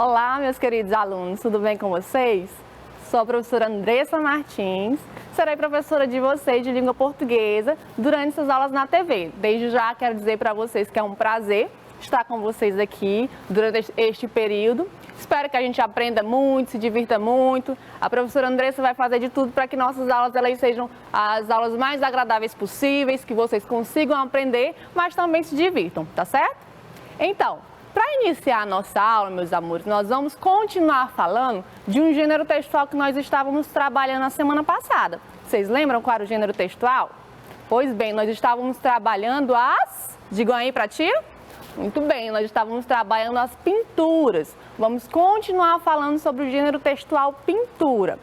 Olá, meus queridos alunos, tudo bem com vocês? Sou a professora Andressa Martins, serei professora de vocês de língua portuguesa durante essas aulas na TV. Desde já quero dizer para vocês que é um prazer estar com vocês aqui durante este período. Espero que a gente aprenda muito, se divirta muito. A professora Andressa vai fazer de tudo para que nossas aulas elas sejam as aulas mais agradáveis possíveis, que vocês consigam aprender, mas também se divirtam, tá certo? Então, para iniciar a nossa aula, meus amores, nós vamos continuar falando de um gênero textual que nós estávamos trabalhando na semana passada. Vocês lembram qual era o gênero textual? Pois bem, nós estávamos trabalhando as... Digam aí para ti. Muito bem, nós estávamos trabalhando as pinturas. Vamos continuar falando sobre o gênero textual pintura.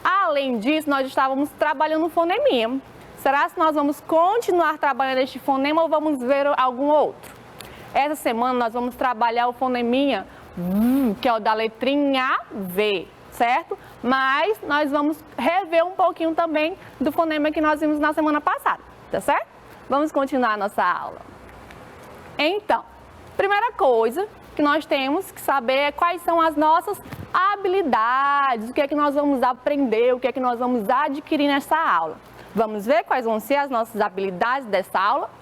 Além disso, nós estávamos trabalhando o foneminha. Será que nós vamos continuar trabalhando este fonema ou vamos ver algum outro? Essa semana nós vamos trabalhar o foneminha que é o da letrinha V, certo? Mas nós vamos rever um pouquinho também do fonema que nós vimos na semana passada, tá certo? Vamos continuar a nossa aula. Então, primeira coisa que nós temos que saber é quais são as nossas habilidades, o que é que nós vamos aprender, o que é que nós vamos adquirir nessa aula. Vamos ver quais vão ser as nossas habilidades dessa aula?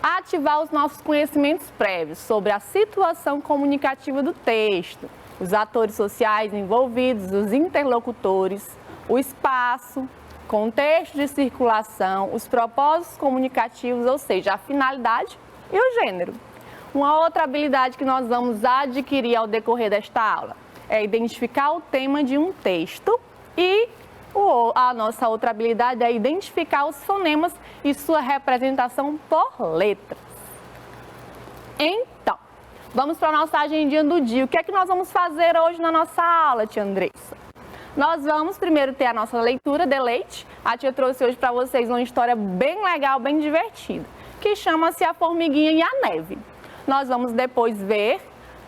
Ativar os nossos conhecimentos prévios sobre a situação comunicativa do texto, os atores sociais envolvidos, os interlocutores, o espaço, contexto de circulação, os propósitos comunicativos, ou seja, a finalidade e o gênero. Uma outra habilidade que nós vamos adquirir ao decorrer desta aula é identificar o tema de um texto e a nossa outra habilidade é identificar os fonemas e sua representação por letras. Então, vamos para a nossa agendinha do dia. O que é que nós vamos fazer hoje na nossa aula, tia Andressa? Nós vamos primeiro ter a nossa leitura de leite. A tia trouxe hoje para vocês uma história bem legal, bem divertida, que chama-se A Formiguinha e a Neve. Nós vamos depois ver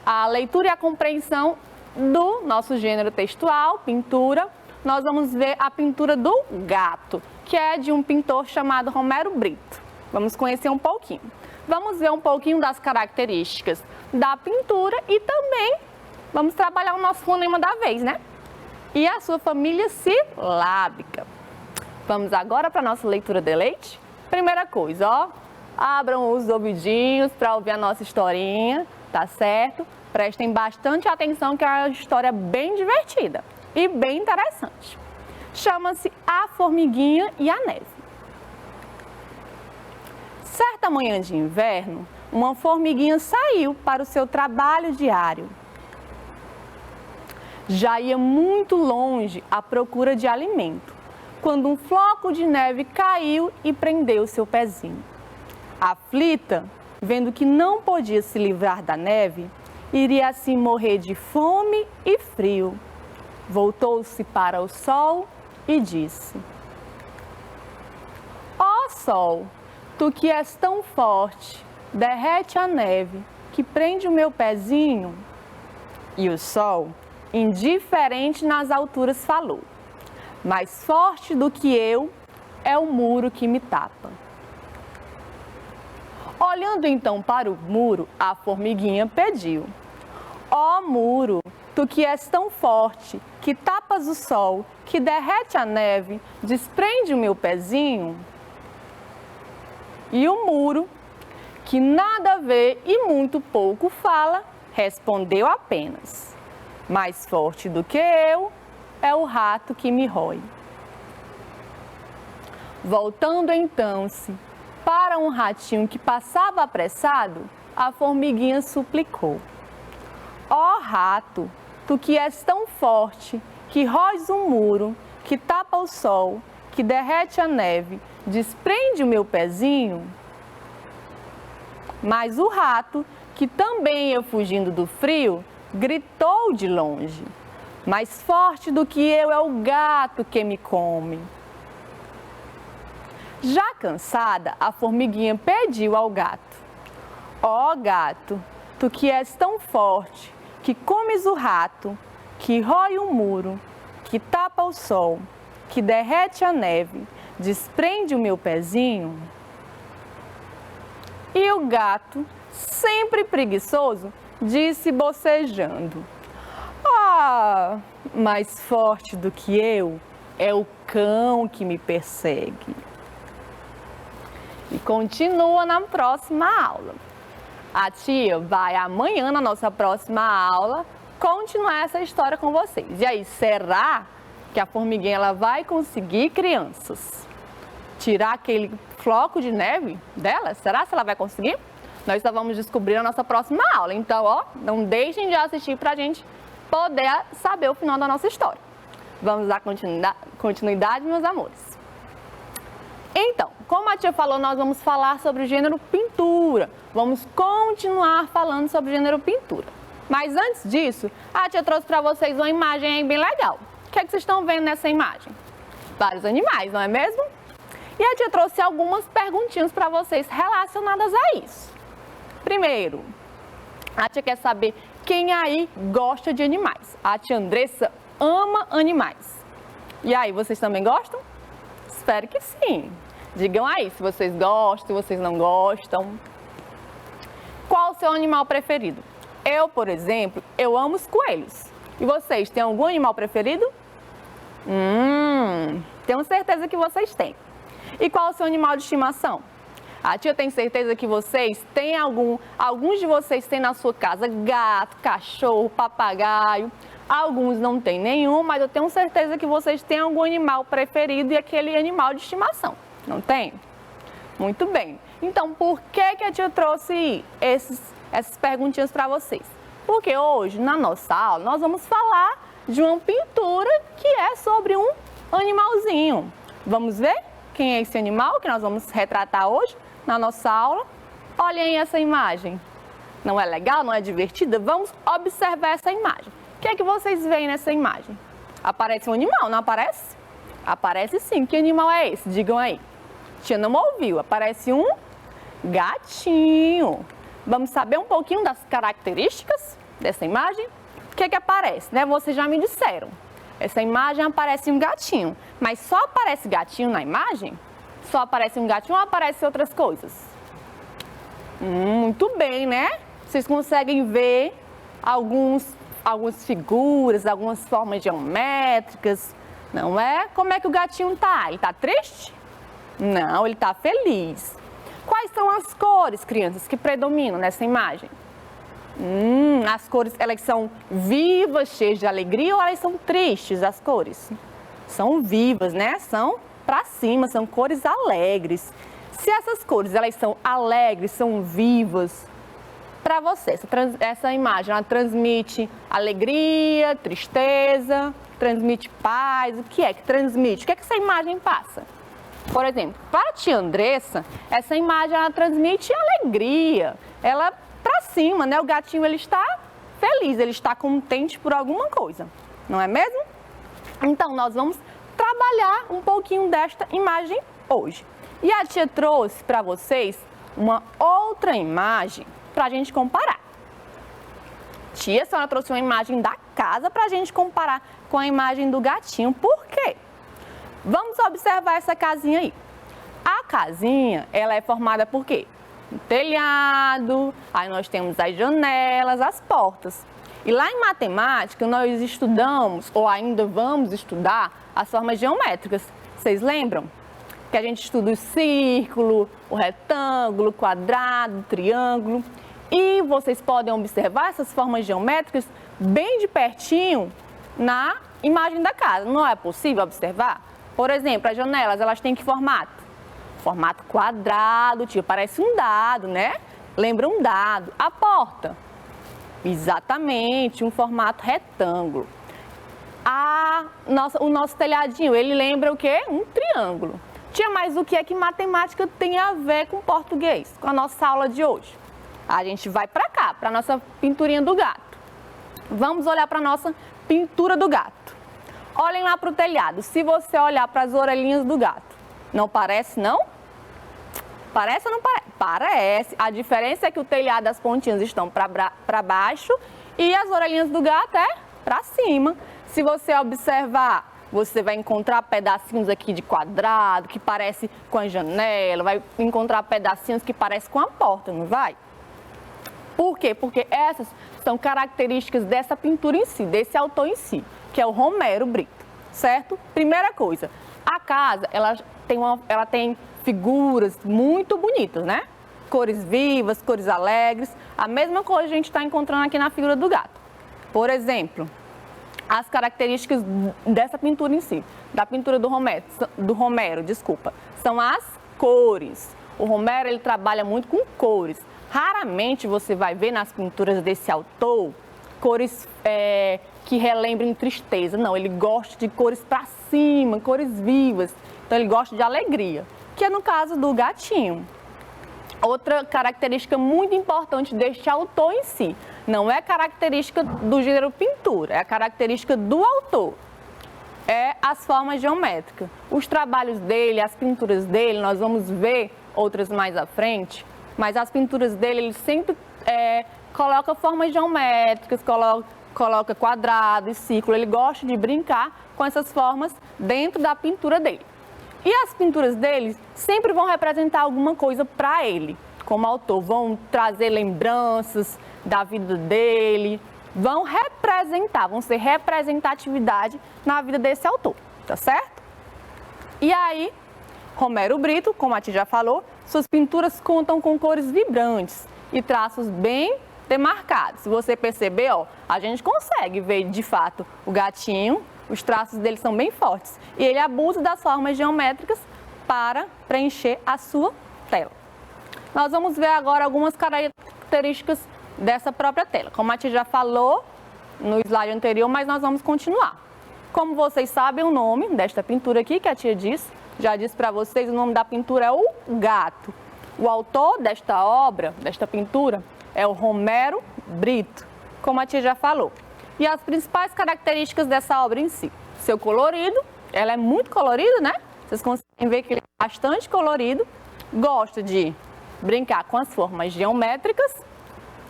a leitura e a compreensão do nosso gênero textual, pintura. Nós vamos ver a pintura do gato, que é de um pintor chamado Romero Brito. Vamos conhecer um pouquinho. Vamos ver um pouquinho das características da pintura e também vamos trabalhar o nosso fonema da vez, né? E a sua família silábica. Vamos agora para a nossa leitura de leite. Primeira coisa, ó, abram os ouvidinhos para ouvir a nossa historinha, tá certo? Prestem bastante atenção que é uma história bem divertida e bem interessante. Chama-se A Formiguinha e a Neve. Certa manhã de inverno, uma formiguinha saiu para o seu trabalho diário. Já ia muito longe à procura de alimento, quando um floco de neve caiu e prendeu seu pezinho. Aflita, vendo que não podia se livrar da neve, iria assim morrer de fome e frio. Voltou-se para o sol e disse: Ó sol, tu que és tão forte, derrete a neve que prende o meu pezinho. E o sol, indiferente nas alturas, falou: mais forte do que eu é o muro que me tapa. Olhando então para o muro, a formiguinha pediu: ó muro, tu que és tão forte, que tapas o sol, que derrete a neve, desprende o meu pezinho. E o muro, que nada vê e muito pouco fala, respondeu apenas: mais forte do que eu é o rato que me rói. Voltando então-se para um ratinho que passava apressado, a formiguinha suplicou: ó rato, tu que és tão forte, que róis um muro, que tapa o sol, que derrete a neve, desprende o meu pezinho. Mas o rato, que também ia fugindo do frio, gritou de longe: mais forte do que eu é o gato que me come. Já cansada, a formiguinha pediu ao gato: ó gato, tu que és tão forte, que comes o rato, que rói o muro, que tapa o sol, que derrete a neve, desprende o meu pezinho. E o gato, sempre preguiçoso, disse bocejando: "Ah, mais forte do que eu é o cão que me persegue." E continua na próxima aula. A tia vai amanhã, na nossa próxima aula, continuar essa história com vocês. E aí, será que a formiguinha ela vai conseguir, crianças, tirar aquele floco de neve dela? Será que ela vai conseguir? Nós só vamos descobrir na nossa próxima aula. Então, ó, não deixem de assistir para a gente poder saber o final da nossa história. Vamos dar continuidade, meus amores. Então, como a tia falou, nós vamos falar sobre o gênero pintura. Vamos continuar falando sobre o gênero pintura. Mas antes disso, a tia trouxe para vocês uma imagem aí bem legal. O que é que vocês estão vendo nessa imagem? Vários animais, não é mesmo? E a tia trouxe algumas perguntinhas para vocês relacionadas a isso. Primeiro, a tia quer saber quem aí gosta de animais. A tia Andressa ama animais. E aí, vocês também gostam? Espero que sim. Digam aí se vocês gostam, se vocês não gostam. Qual o seu animal preferido? Eu, por exemplo, eu amo os coelhos. E vocês, têm algum animal preferido? Tenho certeza que vocês têm. E qual o seu animal de estimação? A tia tem certeza que vocês têm alguns de vocês têm na sua casa gato, cachorro, papagaio. Alguns não têm nenhum, mas eu tenho certeza que vocês têm algum animal preferido e aquele animal de estimação. Não tem? Muito bem. Então, por que a tia trouxe essas perguntinhas para vocês? Porque hoje, na nossa aula, nós vamos falar de uma pintura que é sobre um animalzinho. Vamos ver quem é esse animal que nós vamos retratar hoje na nossa aula? Olhem essa imagem. Não é legal? Não é divertida? Vamos observar essa imagem. O que é que vocês veem nessa imagem? Aparece um animal, não aparece? Aparece sim. Que animal é esse? Digam aí. Tia não ouviu. Aparece um gatinho. Vamos saber um pouquinho das características dessa imagem? O que é que aparece, né? Vocês já me disseram. Essa imagem aparece um gatinho. Mas só aparece gatinho na imagem? Só aparece um gatinho ou aparecem outras coisas? Muito bem, né? Vocês conseguem ver algumas figuras, algumas formas geométricas, não é? Como é que o gatinho tá? Ele tá triste? Não, ele tá feliz. Quais são as cores, crianças, que predominam nessa imagem? As cores, elas são vivas, cheias de alegria, ou elas são tristes, as cores? São vivas, né? São pra cima, são cores alegres. Se essas cores, elas são alegres, são vivas, para você, essa imagem, ela transmite alegria, tristeza, transmite paz, o que é que transmite? O que é que essa imagem passa? Por exemplo, para a tia Andressa, essa imagem, ela transmite alegria, ela para cima, né? O gatinho, ele está feliz, ele está contente por alguma coisa, não é mesmo? Então, nós vamos trabalhar um pouquinho desta imagem hoje. E a tia trouxe para vocês uma outra imagem para a gente comparar. Tia, a senhora trouxe uma imagem da casa para a gente comparar com a imagem do gatinho. Por quê? Vamos observar essa casinha aí. A casinha, ela é formada por quê? Um telhado, aí nós temos as janelas, as portas. E lá em matemática, nós estudamos, ou ainda vamos estudar, as formas geométricas. Vocês lembram? Que a gente estuda o círculo, o retângulo, o quadrado, o triângulo. E vocês podem observar essas formas geométricas bem de pertinho na imagem da casa. Não é possível observar? Por exemplo, as janelas, elas têm que formato? Formato quadrado, tipo, parece um dado, né? Lembra um dado. A porta? Exatamente, um formato retângulo. O nosso telhadinho, ele lembra o quê? Um triângulo. Tia, mas o que é que matemática tem a ver com português, com a nossa aula de hoje? A gente vai para cá, para a nossa pinturinha do gato. Vamos olhar para a nossa pintura do gato. Olhem lá para o telhado. Se você olhar para as orelhinhas do gato, não parece, não? Parece ou não parece? Parece. A diferença é que o telhado, as pontinhas estão para baixo e as orelhinhas do gato é para cima. Se você observar, você vai encontrar pedacinhos aqui de quadrado, que parece com a janela, vai encontrar pedacinhos que parece com a porta, não vai? Por quê? Porque essas são características dessa pintura em si, desse autor em si, que é o Romero Brito, certo? Primeira coisa, a casa, ela tem figuras muito bonitas, né? Cores vivas, cores alegres, a mesma coisa a gente está encontrando aqui na figura do gato. Por exemplo, as características dessa pintura em si, da pintura do Romero, são as cores. O Romero, ele trabalha muito com cores. Raramente você vai ver nas pinturas desse autor cores que relembrem tristeza. Não, ele gosta de cores para cima, cores vivas. Então ele gosta de alegria, que é no caso do gatinho. Outra característica muito importante deste autor em si, não é característica do gênero pintura, é a característica do autor, é as formas geométricas. Os trabalhos dele, as pinturas dele, nós vamos ver outras mais à frente, mas as pinturas dele, ele sempre coloca formas geométricas, coloca quadrado e círculo, ele gosta de brincar com essas formas dentro da pintura dele. E as pinturas dele sempre vão representar alguma coisa para ele, como autor, vão trazer lembranças da vida dele, vão ser representatividade na vida desse autor, tá certo? E aí, Romero Brito, como a Tia já falou, suas pinturas contam com cores vibrantes e traços bem demarcados. Se você perceber, ó, a gente consegue ver de fato o gatinho, os traços dele são bem fortes. E ele abusa das formas geométricas para preencher a sua tela. Nós vamos ver agora algumas características dessa própria tela. Como a Tia já falou no slide anterior, mas nós vamos continuar. Como vocês sabem, o nome desta pintura aqui, que a Tia já disse para vocês, o nome da pintura é o gato. O autor desta obra, desta pintura, é o Romero Brito, como a Tia já falou. E as principais características dessa obra em si. Seu colorido, ela é muito colorida, né? Vocês conseguem ver que ele é bastante colorido. Gosta de brincar com as formas geométricas.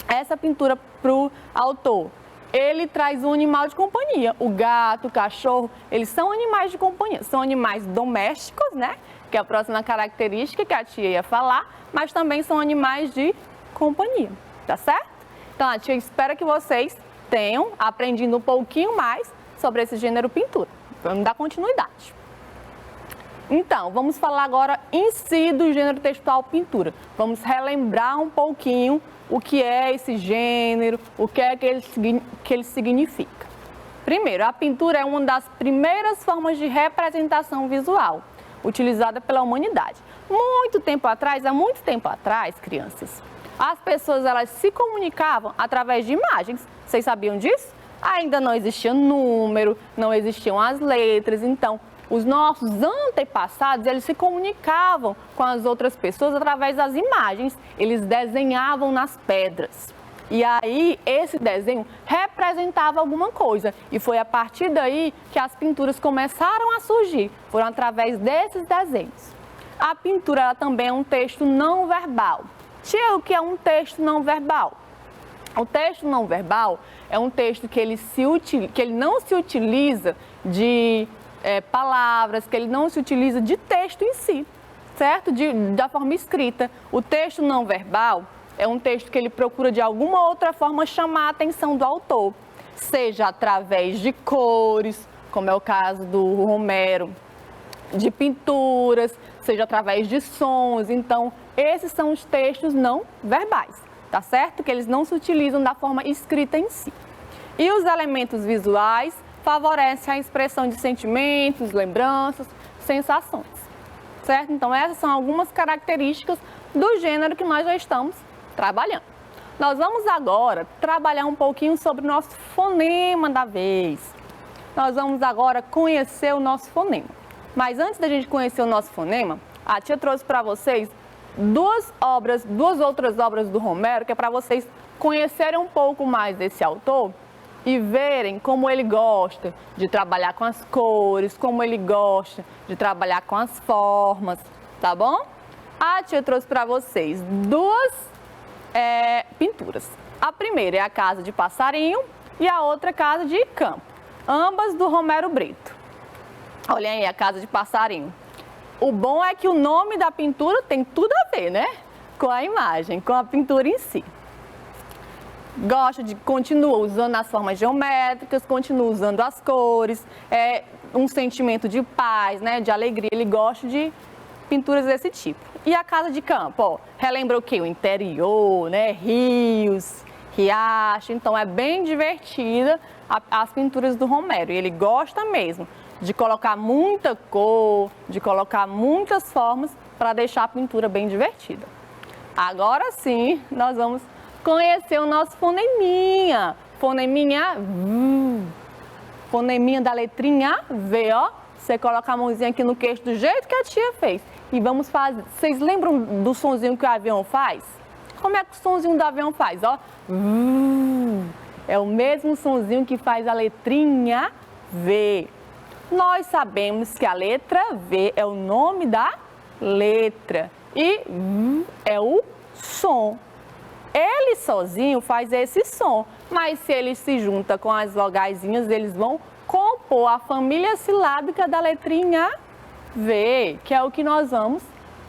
Essa pintura para o autor, ele traz um animal de companhia. O gato, o cachorro, eles são animais de companhia. São animais domésticos, né? Que é a próxima característica que a Tia ia falar. Mas também são animais de companhia, tá certo? Então a Tia espera que vocês tenham aprendido um pouquinho mais sobre esse gênero pintura. Vamos dar continuidade. Então, vamos falar agora em si do gênero textual pintura. Vamos relembrar um pouquinho o que é esse gênero, o que é que ele significa. Primeiro, a pintura é uma das primeiras formas de representação visual utilizada pela humanidade. Há muito tempo atrás, crianças, as pessoas elas se comunicavam através de imagens. Vocês sabiam disso? Ainda não existia número, não existiam as letras, então os nossos antepassados, eles se comunicavam com as outras pessoas através das imagens, eles desenhavam nas pedras. E aí, esse desenho representava alguma coisa. E foi a partir daí que as pinturas começaram a surgir, foram através desses desenhos. A pintura ela também é um texto não verbal. Tia, o que é um texto não verbal? O texto não verbal é um texto que ele não se utiliza de palavras, que ele não se utiliza de texto em si, certo? Da forma escrita. O texto não verbal é um texto que ele procura de alguma outra forma chamar a atenção do autor, seja através de cores, como é o caso do Romero, de pinturas, seja através de sons. Então, esses são os textos não verbais, tá certo? Que eles não se utilizam da forma escrita em si. E os elementos visuais favorecem a expressão de sentimentos, lembranças, sensações, certo? Então, essas são algumas características do gênero que nós já estamos trabalhando. Nós vamos agora trabalhar um pouquinho sobre o nosso fonema da vez. Nós vamos agora conhecer o nosso fonema. Mas antes da gente conhecer o nosso fonema, a Tia trouxe para vocês duas outras obras do Romero, que é para vocês conhecerem um pouco mais desse autor e verem como ele gosta de trabalhar com as cores, como ele gosta de trabalhar com as formas, tá bom? A Tia trouxe para vocês duas pinturas. A primeira é a Casa de Passarinho e a outra Casa de Campo, ambas do Romero Brito. Olhem aí a Casa de Passarinho. O bom é que o nome da pintura tem tudo a ver, né? Com a imagem, com a pintura em si. gosta de, continua usando as formas geométricas, continua usando as cores, é um sentimento de paz, né, de alegria, ele gosta de pinturas desse tipo. E a casa de campo, ó, relembra o quê? O interior, né, rios, riacho, então é bem divertida as pinturas do Romero, e ele gosta mesmo de colocar muita cor, de colocar muitas formas para deixar a pintura bem divertida. Agora sim, nós vamos conhecer o nosso foneminha. Foneminha V. Foneminha da letrinha V, ó. Você coloca a mãozinha aqui no queixo do jeito que a tia fez. E vamos fazer. Vocês lembram do sonzinho que o avião faz? Como é que o sonzinho do avião faz, ó? É o mesmo sonzinho que faz a letrinha V. Nós sabemos que a letra V é o nome da letra e V é o som. Ele sozinho faz esse som, mas se ele se junta com as vogaizinhas, eles vão compor a família silábica da letrinha V, que é o que nós vamos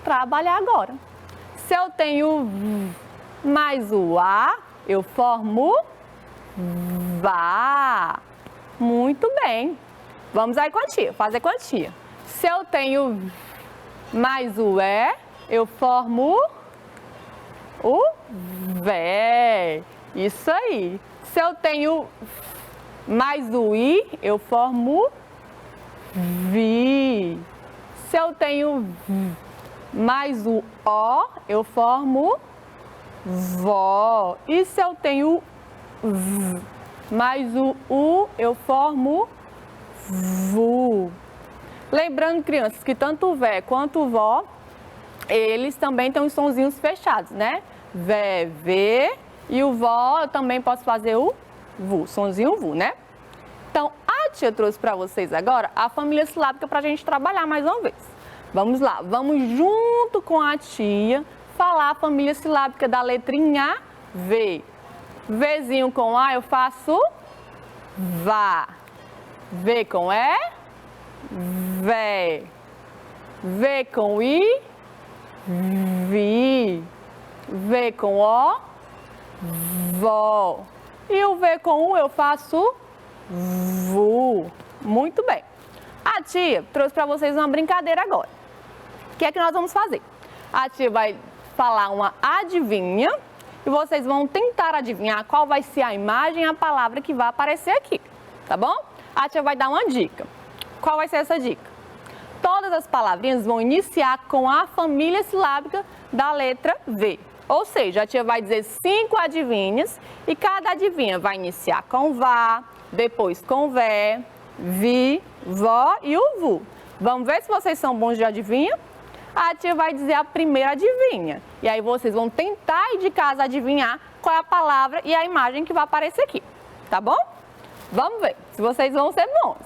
trabalhar agora. Se eu tenho V mais o A, eu formo VA. Muito bem. Vamos aí com a tia, fazer com a tia. Se eu tenho V mais o E, eu formo o VÉ. Isso aí. Se eu tenho mais o I, eu formo VI. Se eu tenho V mais o O, eu formo VÓ. E se eu tenho V mais o U, eu formo VU. Lembrando, crianças, que tanto o Vé quanto o Vó, eles também têm os sonzinhos fechados, né? Vé, Vê, e o Vó eu também posso fazer o VU, sonzinho VU, né? Então, a tia trouxe para vocês agora a família silábica para a gente trabalhar mais uma vez. Vamos lá, vamos junto com a tia falar a família silábica da letrinha V. Vzinho com A eu faço VÁ. V com E, VÉ. V com I, VI. V com O, VÓ. E o V com U eu faço VU. Muito bem. A tia trouxe para vocês uma brincadeira agora. O que é que nós vamos fazer? A tia vai falar uma adivinha e vocês vão tentar adivinhar qual vai ser a imagem e a palavra que vai aparecer aqui, tá bom? A tia vai dar uma dica. Qual vai ser essa dica? Todas as palavrinhas vão iniciar com a família silábica da letra V. Ou seja, a tia vai dizer 5 adivinhas e cada adivinha vai iniciar com VÁ, depois com VÉ, VI, VÓ e o VU. Vamos ver se vocês são bons de adivinha? A tia vai dizer a primeira adivinha. E aí vocês vão tentar ir de casa adivinhar qual é a palavra e a imagem que vai aparecer aqui. Tá bom? Vamos ver se vocês vão ser bons.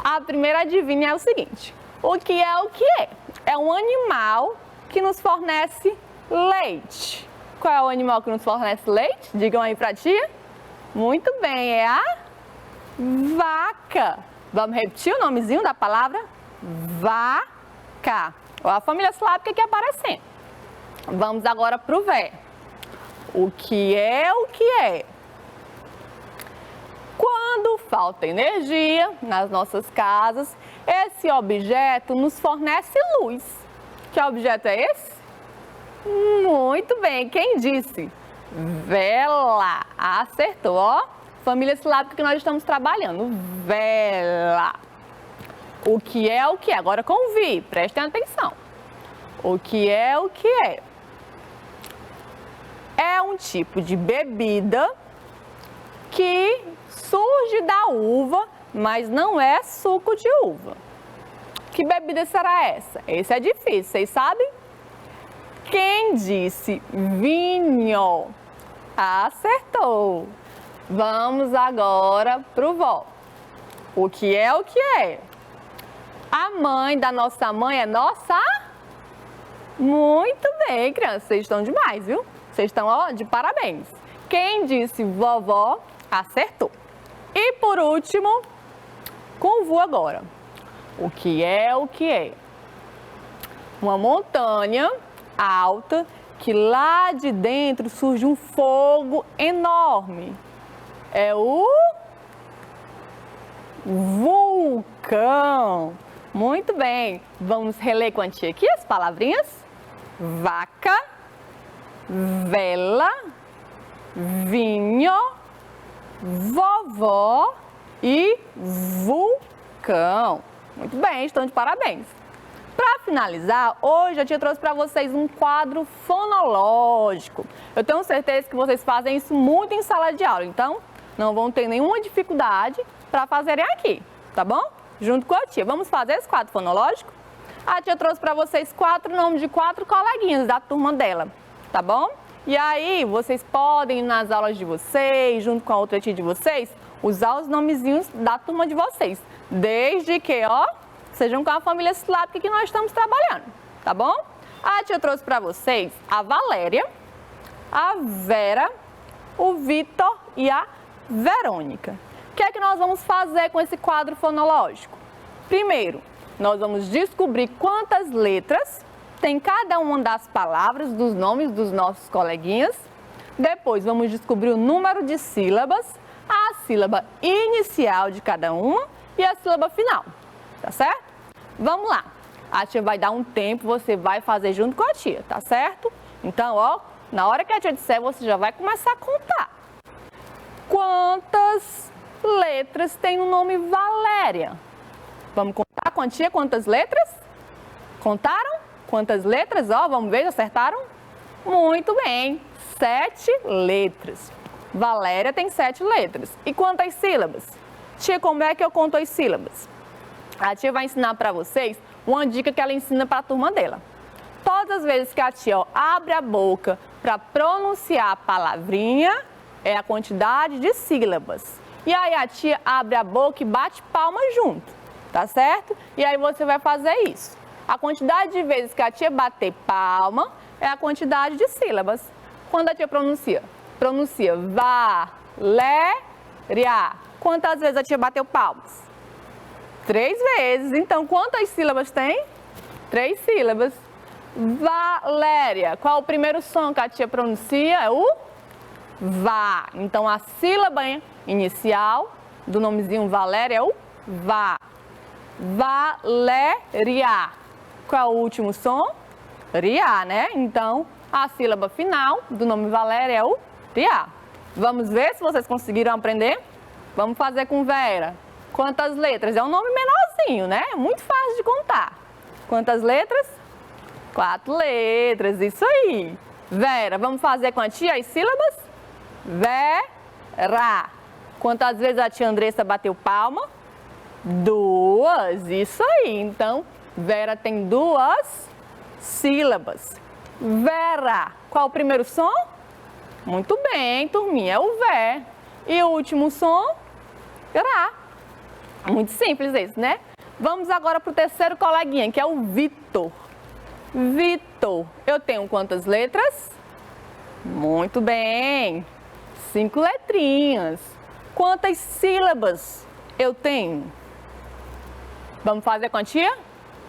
A primeira adivinha é o seguinte. O que é o que é? É um animal que nos fornece leite. Qual é o animal que nos fornece leite? Digam aí pra tia. Muito bem, é a vaca. Vamos repetir o nomezinho da palavra? Vaca. Olha a família silábica aqui aparecendo. Vamos agora pro Vé. O que é o que é? Quando falta energia nas nossas casas, esse objeto nos fornece luz. Que objeto é esse? Muito bem, quem disse? Vela. Acertou, ó. Família silábica que nós estamos trabalhando. Vela. O que é o que é? Agora com Vi, prestem atenção. O que é o que é? É um tipo de bebida que surge da uva, mas não é suco de uva. Que bebida será essa? Esse é difícil, vocês sabem? Quem disse vinho? Acertou. Vamos agora pro Vó. O que é o que é? A mãe da nossa mãe é nossa? Muito bem, crianças, vocês estão demais, viu? Vocês estão, ó, de parabéns. Quem disse vovó, acertou. E por último, com o VU agora. O que é o que é? Uma montanha alta que lá de dentro surge um fogo enorme? É o vulcão. Muito bem. Vamos reler com a tia aqui as palavrinhas? Vaca, vela, vinho, vovó e vulcão. Muito bem, estão de parabéns. Para finalizar, hoje a tia trouxe para vocês um quadro fonológico. Eu tenho certeza que vocês fazem isso muito em sala de aula, então não vão ter nenhuma dificuldade para fazerem aqui, tá bom? Junto com a tia. Vamos fazer esse quadro fonológico? A tia trouxe para vocês 4 nomes de 4 coleguinhas da turma dela, tá bom? E aí, vocês podem, nas aulas de vocês, junto com a outra tia de vocês, usar os nomezinhos da turma de vocês. Desde que, sejam com a família silábica que nós estamos trabalhando, tá bom? A tia trouxe para vocês a Valéria, a Vera, o Vitor e a Verônica. O que é que nós vamos fazer com esse quadro fonológico? Primeiro, nós vamos descobrir quantas letras tem cada uma das palavras, dos nomes dos nossos coleguinhas. Depois, vamos descobrir o número de sílabas, a sílaba inicial de cada uma e a sílaba final, tá certo? Vamos lá. A tia vai dar um tempo, você vai fazer junto com a tia, tá certo? Então, na hora que a tia disser, você já vai começar a contar. Quantas letras tem no nome Valéria? Vamos contar com a tia quantas letras? Contaram? Quantas letras? Vamos ver, acertaram? Muito bem, 7 letras. Valéria tem 7 letras. E quantas sílabas? Tia, como é que eu conto as sílabas? A tia vai ensinar para vocês uma dica que ela ensina para a turma dela. Todas as vezes que a tia abre a boca para pronunciar a palavrinha, é a quantidade de sílabas. E aí a tia abre a boca e bate palma junto, tá certo? E aí você vai fazer isso. A quantidade de vezes que a tia bater palma é a quantidade de sílabas. Quando a tia pronuncia Valéria, quantas vezes a tia bateu palmas? 3 vezes. Então, quantas sílabas tem? 3 sílabas. Valéria. Qual o primeiro som que a tia pronuncia? É o vá. Então, a sílaba inicial do nomezinho Valéria é o vá. Valéria. Qual é o último som? Ria, né? Então, a sílaba final do nome Valéria é o ria. Vamos ver se vocês conseguiram aprender? Vamos fazer com Vera. Quantas letras? É um nome menorzinho, né? É muito fácil de contar. Quantas letras? 4 letras, isso aí. Vera, vamos fazer com a tia as sílabas? Vera. Quantas vezes a tia Andressa bateu palma? 2, isso aí. Então, Vera tem 2 sílabas. Vera. Qual o primeiro som? Muito bem, turminha, é o Vé. E o último som? Rá. Muito simples esse, né? Vamos agora para o terceiro coleguinha, que é o Vitor. Vitor, eu tenho quantas letras? Muito bem, 5 letrinhas. Quantas sílabas eu tenho? Vamos fazer a tia?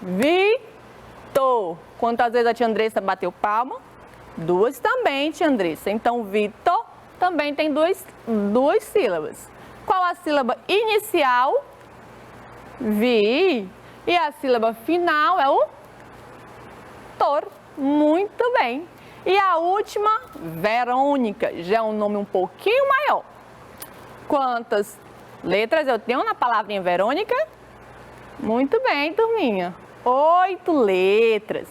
Vitor. Quantas vezes a tia Andressa bateu palma? 2 também, tia Andressa. Então, Vitor também tem 2 sílabas. Qual a sílaba inicial? Vi. E a sílaba final é o tor. Muito bem. E a última, Verônica. Já é um nome um pouquinho maior. Quantas letras eu tenho na palavrinha Verônica? Muito bem, turminha. 8 letras.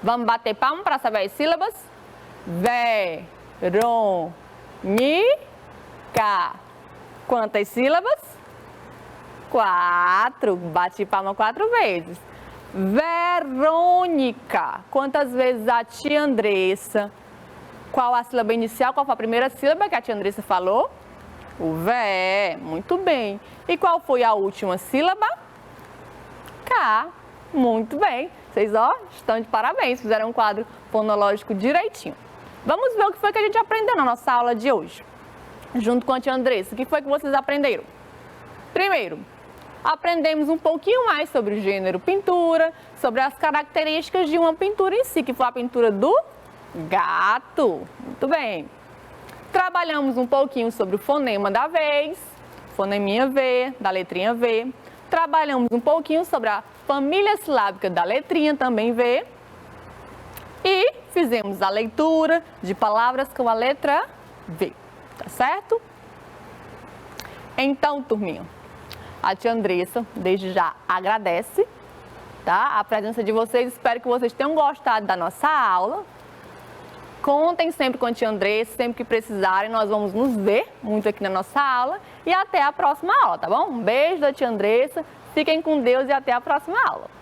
Vamos bater palma para saber as sílabas? Verônica. Quantas sílabas? 4. Bate palma 4 vezes. Verônica. Quantas vezes a tia Andressa? Qual a sílaba inicial? Qual foi a primeira sílaba que a tia Andressa falou? O Vé. Muito bem. E qual foi a última sílaba? K. Muito bem. Vocês, estão de parabéns. Fizeram um quadro fonológico direitinho. Vamos ver o que foi que a gente aprendeu na nossa aula de hoje. Junto com a tia Andressa. O que foi que vocês aprenderam? Primeiro, aprendemos um pouquinho mais sobre o gênero pintura, sobre as características de uma pintura em si, que foi a pintura do Gato. Muito bem. Trabalhamos um pouquinho sobre o fonema da vez, foneminha V, da letrinha V. Trabalhamos um pouquinho sobre a família silábica da letrinha também V. E fizemos a leitura de palavras com a letra V, tá certo? Então, turminha, a tia Andressa, desde já, agradece, tá? A presença de vocês. Espero que vocês tenham gostado da nossa aula. Contem sempre com a tia Andressa, sempre que precisarem, nós vamos nos ver muito aqui na nossa aula. E até a próxima aula, tá bom? Um beijo da tia Andressa, fiquem com Deus e até a próxima aula.